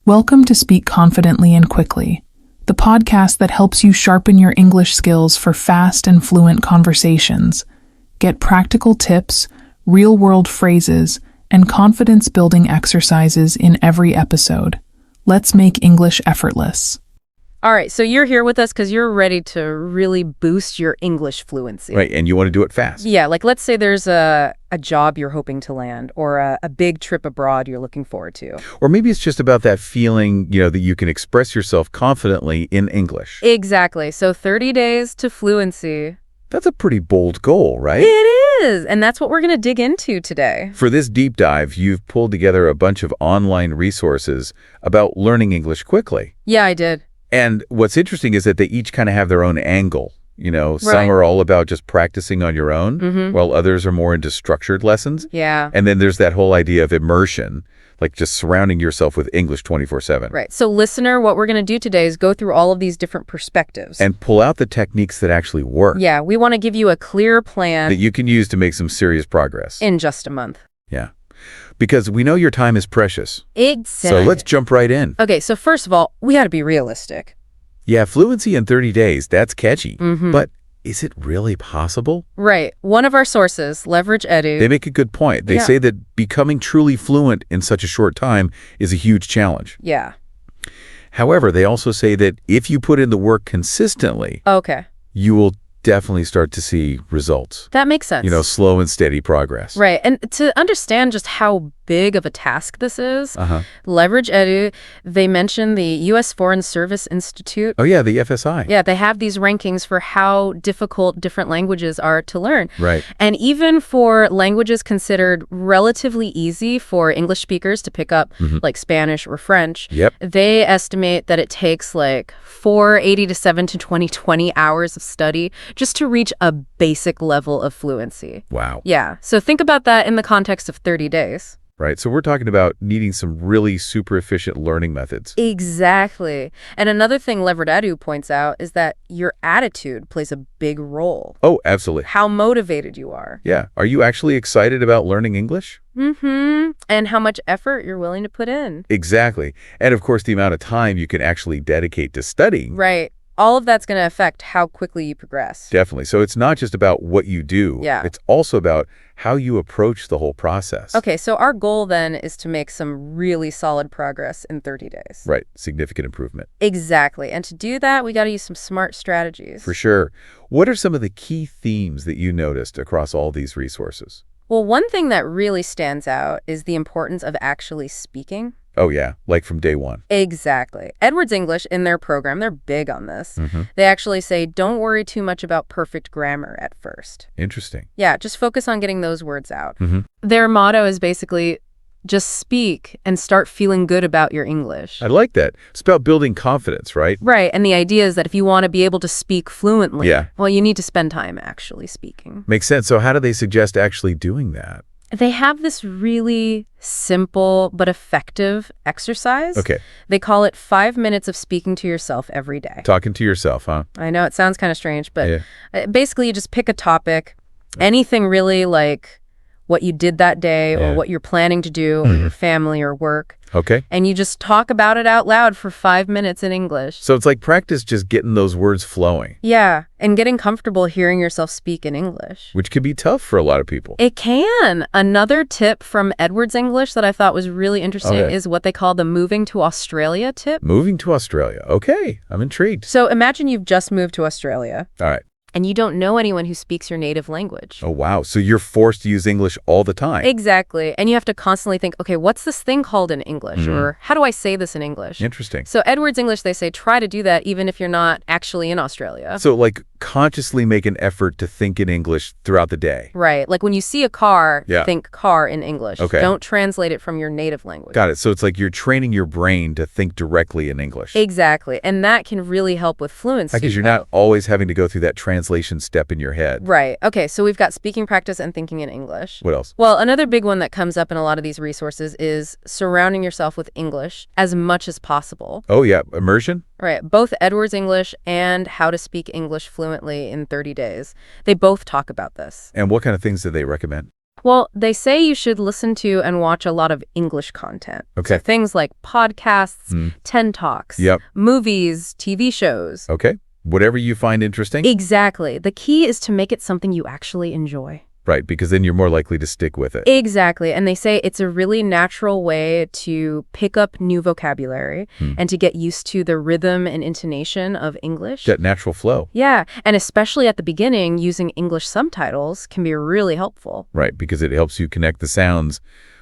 Welcome to Speak Confidently and Quickly, the podcast that helps you sharpen your English skills for fast and fluent conversations. Get practical tips, real-world phrases, and confidence-building exercises in every episode. Let's make English effortless. All right, so you're here with us because you're ready to really boost your English fluency. Right, and you want to do it fast. Yeah, like let's say there's a job you're hoping to land or a big trip abroad you're looking forward to. Or maybe it's just about that feeling, that you can express yourself confidently in English. Exactly. So 30 days to fluency. That's a pretty bold goal, right? It is, and that's what we're going to dig into today. For this deep dive, you've pulled together a bunch of online resources about learning English quickly. Yeah, I did. And what's interesting is that they each kind of have their own angle. Some Right. are all about just practicing on your own, while others are more into structured lessons. Yeah. And then there's that whole idea of immersion, like just surrounding yourself with English 24/7. Right. So listener, what we're going to do today is go through all of these different perspectives. And pull out the techniques that actually work. Yeah, we want to give you a clear plan That you can use to make some serious progress. in just a month. Yeah. Because we know your time is precious. Exactly. So let's jump right in. Okay, so first of all, we got to be realistic. Yeah, fluency in 30 days, that's catchy. But is it really possible? Right. One of our sources, Leverage Edu. They make a good point. They Yeah. say that becoming truly fluent in such a short time is a huge challenge. Yeah. However, they also say that if you put in the work consistently, Okay. you will definitely start to see results. That makes sense. Slow and steady progress. Right. And to understand just how big of a task this is, Uh-huh. Leverage Edu, they mention the U.S. Foreign Service Institute. Oh, yeah, the FSI. Yeah, they have these rankings for how difficult different languages are to learn. Right. And even for languages considered relatively easy for English speakers to pick up, like Spanish or French, Yep. they estimate that it takes like 480 to 7 to 20 hours of study just to reach a basic level of fluency. Wow. Yeah, so think about that in the context of 30 days. Right. So we're talking about needing some really super efficient learning methods. Exactly. And another thing Leverage Edu points out is that your attitude plays a big role. Oh, absolutely. How motivated you are. Yeah. Are you actually excited about learning English? And how much effort you're willing to put in. Exactly. And of course, the amount of time you can actually dedicate to studying. Right. All of that's going to affect how quickly you progress. Definitely. So it's not just about what you do. Yeah. It's also about how you approach the whole process. Okay, so our goal then is to make some really solid progress in 30 days. Right. Significant improvement. Exactly. And to do that, we got to use some smart strategies. For sure. What are some of the key themes that you noticed across all these resources? Well, one thing that really stands out is the importance of actually speaking. Oh, yeah. Like from day one. Exactly. Edwards English, in their program, they're big on this. They actually say, don't worry too much about perfect grammar at first. Interesting. Yeah, just focus on getting those words out. Their motto is basically, just speak and start feeling good about your English. I like that. It's about building confidence, right? Right, and the idea is that if you want to be able to speak fluently, Yeah. well, you need to spend time actually speaking. Makes sense. So how do they suggest actually doing that? They have this really simple but effective exercise. Okay. They call it 5 minutes of speaking to yourself every day. Talking to yourself, huh? I know it sounds kind of strange, but Yeah. basically you just pick a topic, anything really like what you did that day or what you're planning to do or your family or work. Okay. And you just talk about it out loud for 5 minutes in English. So it's like practice just getting those words flowing, Yeah, and getting comfortable hearing yourself speak in English. which can be tough for a lot of people. It can. Another tip from Edwards English that I thought was really interesting Okay. is what they call the moving to Australia tip. Moving to Australia. Okay. I'm intrigued. So imagine you've just moved to Australia All right. and you don't know anyone who speaks your native language. Oh, wow. So you're forced to use English all the time. Exactly. And you have to constantly think, okay, what's this thing called in English? Or how do I say this in English? Interesting. So Edwards English, they say, try to do that even if you're not actually in Australia. So like consciously make an effort to think in English throughout the day. Right. Like when you see a car, Yeah. think car in English. Okay. Don't translate it from your native language. Got it. So it's like you're training your brain to think directly in English. Exactly. And that can really help with fluency. Because you're not always having to go through that translation step in your head. Right. Okay, so we've got speaking practice and thinking in English. What else? Well, another big one that comes up in a lot of these resources is surrounding yourself with English as much as possible. Oh, yeah. Immersion? Right. Both Edwards English and How to Speak English Fluently in 30 Days, they both talk about this. And what kind of things do they recommend? Well, they say you should listen to and watch a lot of English content. Okay. So things like podcasts, TED Talks, Yep. movies, TV shows. Okay. Whatever you find interesting. Exactly. The key is to make it something you actually enjoy. Right, because then you're more likely to stick with it. Exactly. And they say it's a really natural way to pick up new vocabulary and to get used to the rhythm and intonation of English. That natural flow. Yeah. And especially at the beginning, using English subtitles can be really helpful. Right, because it helps you connect the sounds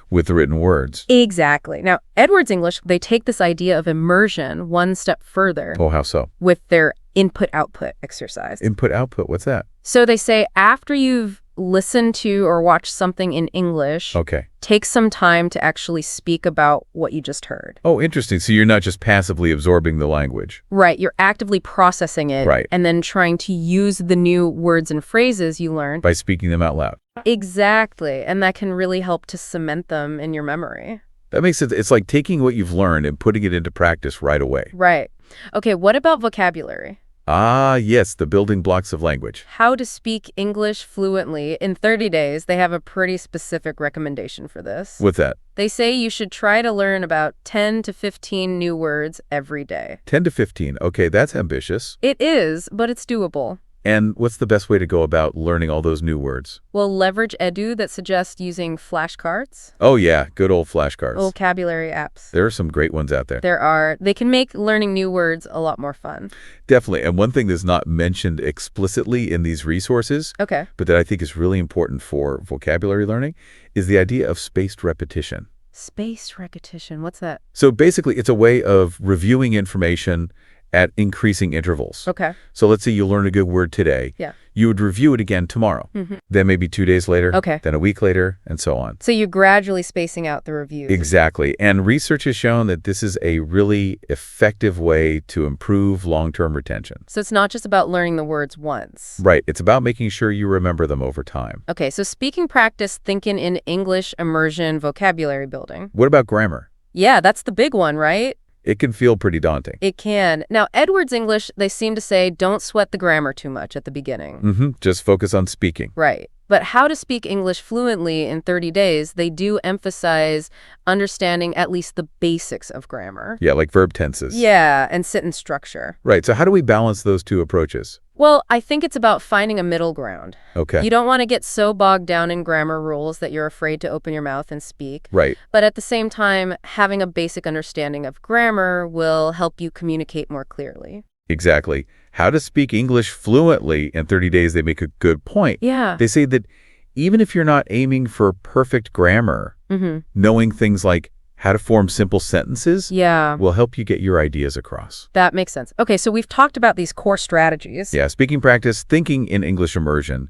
with the written words. Exactly. Now, Edwards English, they take this idea of immersion one step further Oh, how so? with their input-output exercise. Input-output, what's that? So they say after you've listened to or watched something in English, Okay. take some time to actually speak about what you just heard. Oh, interesting. So you're not just passively absorbing the language. Right. You're actively processing it Right. and then trying to use the new words and phrases you learned. By speaking them out loud. Exactly. And that can really help to cement them in your memory. That makes sense. It's like taking what you've learned and putting it into practice right away. Right. Okay, what about vocabulary? Ah, yes, the building blocks of language. How to speak English fluently in 30 days. They have a pretty specific recommendation for this. What's that? They say you should try to learn about 10 to 15 new words every day. 10 to 15. Okay, that's ambitious. It is, but it's doable. And what's the best way to go about learning all those new words? Well, leverage Edu that suggests using flashcards, Oh, yeah, good old flashcards. vocabulary apps. There are some great ones out there. There are. They can make learning new words a lot more fun. Definitely. And one thing that's not mentioned explicitly in these resources, Okay. but that I think is really important for vocabulary learning, is the idea of spaced repetition. Spaced repetition. What's that? So basically, it's a way of reviewing information at increasing intervals. Okay. So let's say you learn a good word today. Yeah. You would review it again tomorrow. Then maybe 2 days later. Okay. Then a week later, and so on. So you're gradually spacing out the reviews. Exactly. And research has shown that this is a really effective way to improve long-term retention. So it's not just about learning the words once. Right. It's about making sure you remember them over time. Okay, so speaking practice, thinking in English, immersion, vocabulary building. What about grammar? Yeah, that's the big one, right? It can feel pretty daunting. It can. Now, Edwards English, they seem to say don't sweat the grammar too much at the beginning. Just focus on speaking. Right. But how to speak English fluently in 30 days, they do emphasize understanding at least the basics of grammar. Yeah, like verb tenses. Yeah, and sentence structure. Right. So how do we balance those two approaches? Well, I think it's about finding a middle ground. Okay. You don't want to get so bogged down in grammar rules that you're afraid to open your mouth and speak. Right. But at the same time, having a basic understanding of grammar will help you communicate more clearly. Exactly. How to speak English fluently in 30 days, they make a good point. Yeah. They say that even if you're not aiming for perfect grammar, knowing things like how to form simple sentences Yeah. will help you get your ideas across. That makes sense. Okay, so we've talked about these core strategies. Yeah, speaking practice, thinking in English immersion,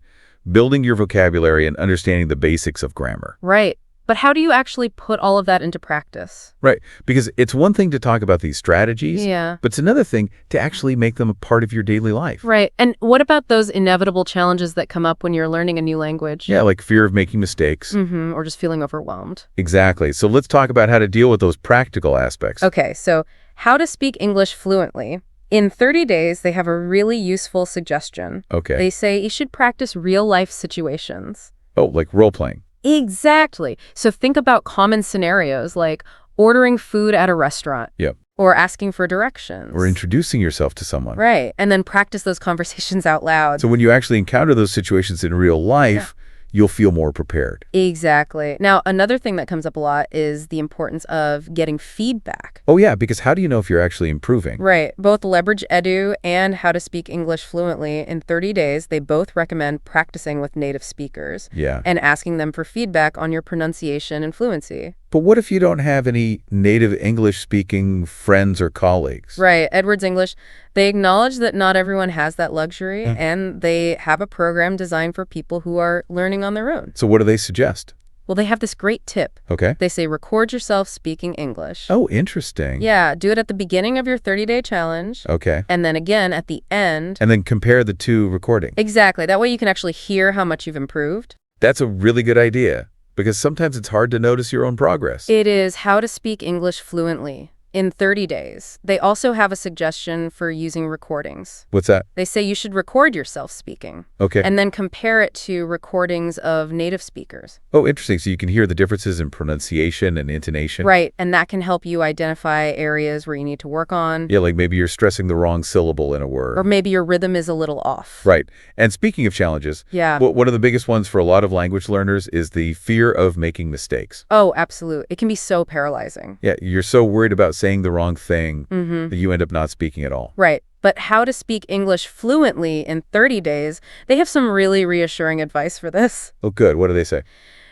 building your vocabulary, and understanding the basics of grammar. Right. But how do you actually put all of that into practice? Right, because it's one thing to talk about these strategies, Yeah. but it's another thing to actually make them a part of your daily life. Right. And what about those inevitable challenges that come up when you're learning a new language? Yeah, like fear of making mistakes. Or just feeling overwhelmed. Exactly. So let's talk about how to deal with those practical aspects. Okay, so how to speak English fluently. In 30 days, they have a really useful suggestion. Okay. They say you should practice real-life situations. Oh, like role-playing. Exactly. So think about common scenarios like ordering food at a restaurant. Yep. Or asking for directions. Or introducing yourself to someone. Right. And then practice those conversations out loud. So when you actually encounter those situations in real life, you'll feel more prepared. Exactly. Now, another thing that comes up a lot is the importance of getting feedback. Oh, yeah, because how do you know if you're actually improving? Right. Both Leverage Edu and How to Speak English Fluently in 30 days, they both recommend practicing with native speakers. Yeah. And asking them for feedback on your pronunciation and fluency. But what if you don't have any native English-speaking friends or colleagues? Right. Edwards English, they acknowledge that not everyone has that luxury, and they have a program designed for people who are learning on their own. So what do they suggest? Well, they have this great tip. Okay. They say record yourself speaking English. Oh, interesting. Yeah, do it at the beginning of your 30-day challenge. Okay. And then again at the end. And then compare the two recordings. Exactly. That way you can actually hear how much you've improved. That's a really good idea, because sometimes it's hard to notice your own progress. It is How to Speak English Fluently. in 30 days. They also have a suggestion for using recordings. What's that? They say you should record yourself speaking. Okay. And then compare it to recordings of native speakers. Oh, interesting. So you can hear the differences in pronunciation and intonation. Right, and that can help you identify areas where you need to work on. Yeah, like maybe you're stressing the wrong syllable in a word. Or maybe your rhythm is a little off. Right. And speaking of challenges, Yeah. one of the biggest ones for a lot of language learners is the fear of making mistakes. Oh, absolutely. It can be so paralyzing. Yeah, you're so worried about saying the wrong thing that you end up not speaking at all. Right. But how to speak English fluently in 30 days, they have some really reassuring advice for this. Oh, good. What do they say?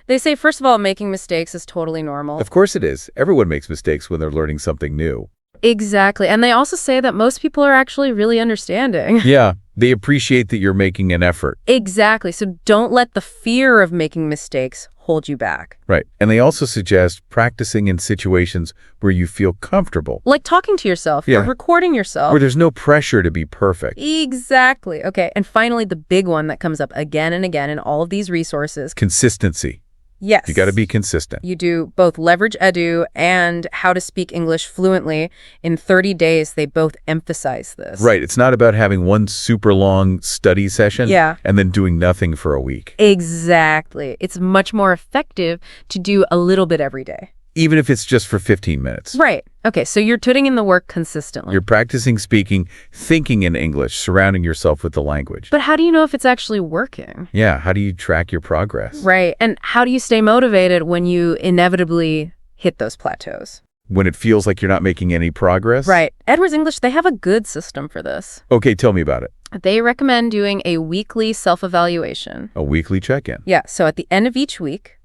They say, first of all, making mistakes is totally normal. Of course it is. Everyone makes mistakes when they're learning something new. Exactly. And they also say that most people are actually really understanding. Yeah, they appreciate that you're making an effort. Exactly. So don't let the fear of making mistakes hold you back. Right. And they also suggest practicing in situations where you feel comfortable. Like talking to yourself Yeah. or recording yourself. Where there's no pressure to be perfect. Exactly. Okay. And finally, the big one that comes up again and again in all of these resources. Consistency. Yes. You got to be consistent. You do both Leverage Edu and How to Speak English Fluently. In 30 days, they both emphasize this. Right. It's not about having one super long study session Yeah. and then doing nothing for a week. Exactly. It's much more effective to do a little bit every day. Even if it's just for 15 minutes. Right. Okay, so you're putting in the work consistently. You're practicing speaking, thinking in English, surrounding yourself with the language. But how do you know if it's actually working? Yeah, how do you track your progress? Right. And how do you stay motivated when you inevitably hit those plateaus? When it feels like you're not making any progress? Right. Edwards English, they have a good system for this. Okay, tell me about it. They recommend doing a weekly self-evaluation. A weekly check-in. Yeah, so at the end of each week,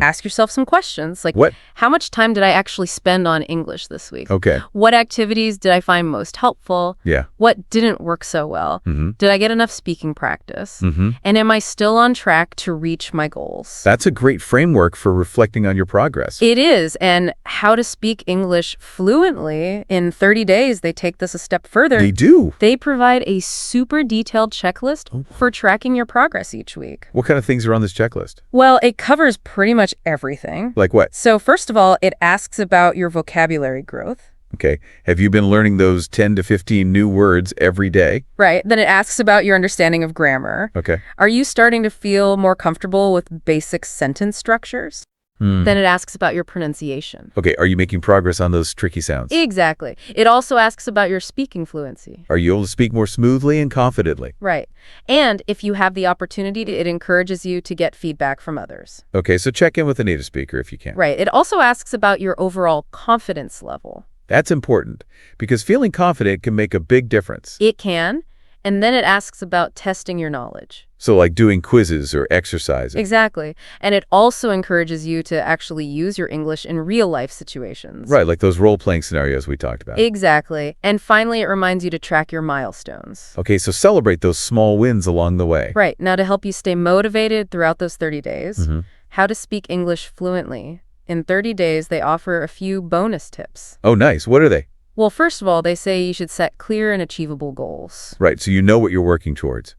ask yourself some questions like, What? how much time did I actually spend on English this week? Okay. What activities did I find most helpful? Yeah. What didn't work so well? Did I get enough speaking practice? Mm-hmm. And am I still on track to reach my goals? That's a great framework for reflecting on your progress. It is. And How to Speak English Fluently in 30 days, they take this a step further. They do. They provide a super detailed checklist for tracking your progress each week. What kind of things are on this checklist? Well, it covers pretty much everything. Like what? So first of all, it asks about your vocabulary growth. Okay. Have you been learning those 10 to 15 new words every day? Right. Then it asks about your understanding of grammar. Okay. Are you starting to feel more comfortable with basic sentence structures? Then it asks about your pronunciation. Okay. Are you making progress on those tricky sounds? Exactly. It also asks about your speaking fluency. Are you able to speak more smoothly and confidently? Right. And if you have the opportunity, it encourages you to get feedback from others. Okay. So check in with a native speaker if you can. Right. It also asks about your overall confidence level. That's important because feeling confident can make a big difference. It can. And then it asks about testing your knowledge. So like doing quizzes or exercises. Exactly. And it also encourages you to actually use your English in real-life situations. Right, like those role-playing scenarios we talked about. Exactly. And finally, it reminds you to track your milestones. Okay, so celebrate those small wins along the way. Right. Now, to help you stay motivated throughout those 30 days, How to Speak English Fluently. In 30 days, they offer a few bonus tips. Oh, nice. What are they? Well, first of all, they say you should set clear and achievable goals. Right, so you know what you're working towards.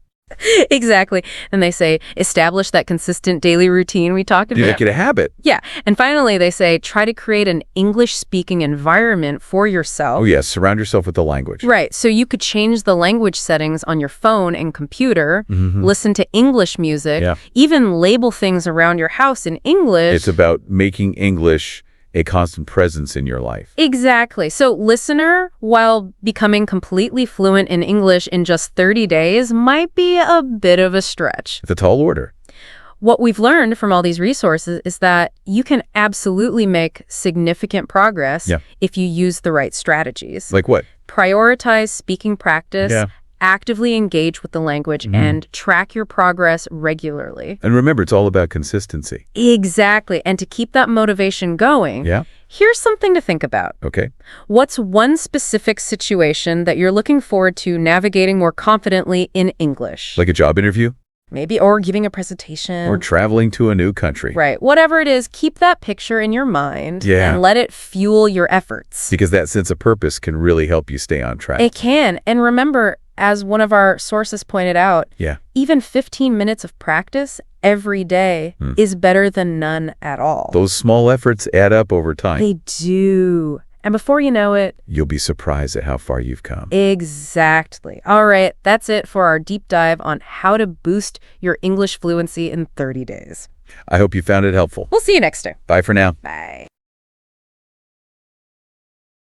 Exactly. And they say establish that consistent daily routine we talked about. You make it a habit. Yeah. And finally, they say try to create an English-speaking environment for yourself. Oh, yes, surround yourself with the language. Right. So you could change the language settings on your phone and computer, listen to English music, even label things around your house in English. It's about making English a constant presence in your life. Exactly. So listener, while becoming completely fluent in English in just 30 days might be a bit of a stretch. It's a tall order. What we've learned from all these resources is that you can absolutely make significant progress if you use the right strategies. Like what? Prioritize speaking practice, actively engage with the language, and track your progress regularly. And remember, it's all about consistency. Exactly. And to keep that motivation going, here's something to think about. Okay. What's one specific situation that you're looking forward to navigating more confidently in English? Like a job interview? Maybe, or giving a presentation. Or traveling to a new country. Right. Whatever it is, keep that picture in your mind Yeah. and let it fuel your efforts. Because that sense of purpose can really help you stay on track. It can. And remember, as one of our sources pointed out, even 15 minutes of practice every day is better than none at all. Those small efforts add up over time. They do. And before you know it, you'll be surprised at how far you've come. Exactly. All right, that's it for our deep dive on how to boost your English fluency in 30 days. I hope you found it helpful. We'll see you next time. Bye for now. Bye.